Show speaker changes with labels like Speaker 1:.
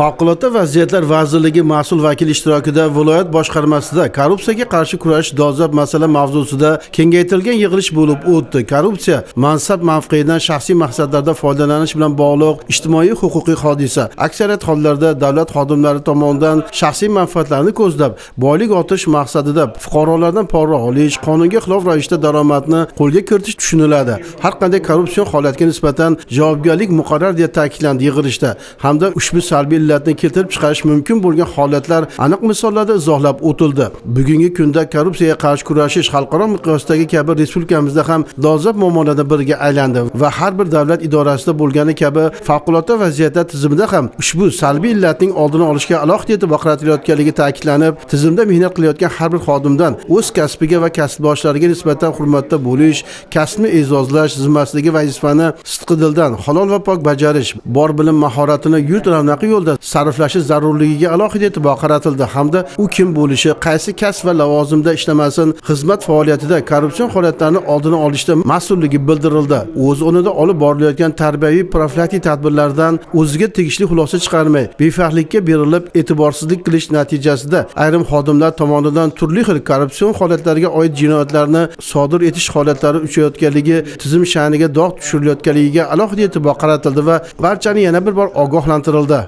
Speaker 1: Favqulodda vaziyatlar vazirligi mas'ul vakil ishtirokida viloyat boshqarmasida korrupsiyaga qarshi kurash dolzarb masala mavzusida kengaytirilgan yig'ilish bo'lib o'tdi. Korrupsiya mansab mavqeyidan shaxsiy maqsadlarda foydalanish bilan bog'liq ijtimoiy huquqiy hodisa. Aksariyat hollarda davlat xodimlari tomonidan shaxsiy manfaatlarni ko'zlab, boylik ortish maqsadida fuqarolardan pora olish, qonunga xilof ravishda daromadni qo'lga kiritish tushuniladi. Har qanday korrupsion holatga nisbatan javobgarlik muqarrar deya ta'kidlandi yig'ilishda. Hamda ushbu salbiy illatni keltirib chiqarish mumkin bo'lgan holatlar aniq misollarda izohlab o'tildi. Bugungi kunda korrupsiyaga qarshi kurashish xalqaro miqyosdagi kabi respublikamizda ham dolzarb muammolardan biriga aylandi va har bir davlat idorasida bo'lgani kabi favqulodda vaziyatlar tizimida ham ushbu salbiy illatning oldini olishga alohida e'tibor qaratilayotganligi ta'kidlanib, tizimda mehnat qilayotgan har bir xodimdan o'z kasbiga va kasbdoshlariga nisbatan hurmatda bo'lish, kasbni e'zozlash zimmasidagi vazifani sidqidildan halol va pok bajarish, bor bilim mahoratini yurt ravnaqi yo'lda sarflashi zarurligiga alohida e'tibor qaratildi hamda u kim bo'lishi, qaysi kasb va lavozimda ishlamasin, xizmat faoliyatida korrupsion holatlarni oldini olishda mas'ulligi bildirildi. O'z o'rnida olib borilayotgan tarbiyaviy profilaktik tadbirlardan o'ziga tegishli xulosa chiqarmay, befarqlikka berilib e'tiborsizlik qilish natijasida ayrim xodimlar tomonidan turli xil korrupsion holatlarga oid jinoyatlarni sodir etish holatlari uchayotganligi, tizim sha'niga dog' tushirilayotganligiga alohida e'tibor qaratildi va barchani yana bir bor ogohlantirildi.